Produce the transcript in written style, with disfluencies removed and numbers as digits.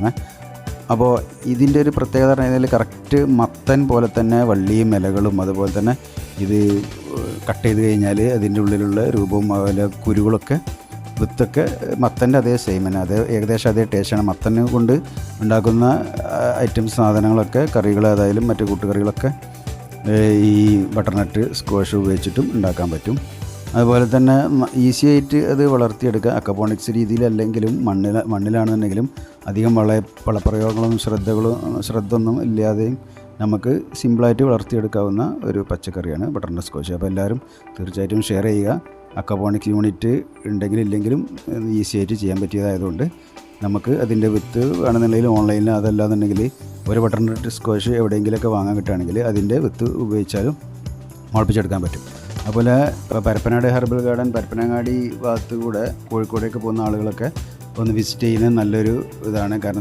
കിട്ടണേ. അപ്പോൾ ഇതിൻ്റെ ഒരു പ്രത്യേകത പറഞ്ഞാൽ കറക്റ്റ് മത്തൻ പോലെ തന്നെ വള്ളിയും ഇലകളും അതുപോലെ തന്നെ ഇത് കട്ട് ചെയ്ത് കഴിഞ്ഞാൽ അതിൻ്റെ ഉള്ളിലുള്ള രൂപവും അതുപോലെ കുരുകളൊക്കെ വിത്തൊക്കെ മത്തൻ്റെ അതേ സെയിം തന്നെ, അതേ ഏകദേശം അതേ ടേസ്റ്റാണ്. മത്തനെ കൊണ്ട് ഉണ്ടാക്കുന്ന ഐറ്റംസ് സാധനങ്ങളൊക്കെ കറികൾ അതായാലും മറ്റു കൂട്ടുകറികളൊക്കെ ഈ ബട്ടർനട്ട് സ്ക്വാഷ് ഉപയോഗിച്ചിട്ടും ഉണ്ടാക്കാൻ പറ്റും. അതുപോലെ തന്നെ ഈസി ആയിട്ട് അത് വളർത്തിയെടുക്കുക. അക്വപോണിക്സ് രീതിയിലല്ലെങ്കിലും മണ്ണിലാണെന്നുണ്ടെങ്കിലും അധികം വളപ്രയോഗങ്ങളും ശ്രദ്ധ ഒന്നും ഇല്ലാതെയും നമുക്ക് സിമ്പിളായിട്ട് വളർത്തിയെടുക്കാവുന്ന ഒരു പച്ചക്കറിയാണ് ബട്ടർനട്ട് സ്ക്വാഷ്. അപ്പോൾ എല്ലാവരും തീർച്ചയായിട്ടും ഷെയർ ചെയ്യുക. അക്വപോണിക്സ് യൂണിറ്റ് ഉണ്ടെങ്കിലും ഇല്ലെങ്കിലും ഈസി ആയിട്ട് ചെയ്യാൻ പറ്റിയതായതുകൊണ്ട് നമുക്ക് അതിൻ്റെ വിത്ത് വേണമെന്നുണ്ടെങ്കിൽ ഓൺലൈനിൽ, അതല്ലാന്നുണ്ടെങ്കിൽ ഒരു ബട്ടർനട്ട് സ്ക്വാഷ് എവിടെയെങ്കിലുമൊക്കെ വാങ്ങാൻ കിട്ടുകയാണെങ്കിൽ അതിൻ്റെ വിത്ത് ഉപയോഗിച്ചാലും മുളപ്പിച്ചെടുക്കാൻ പറ്റും. അതുപോലെ പരപ്പനാട് ഹെർബൽ ഗാർഡൻ പരപ്പനങ്ങാടി ഭാഗത്ത് കൂടെ കോഴിക്കോടേക്ക് പോകുന്ന ആളുകളൊക്കെ ഒന്ന് വിസിറ്റ് ചെയ്യുന്നത് നല്ലൊരു ഇതാണ്. കാരണം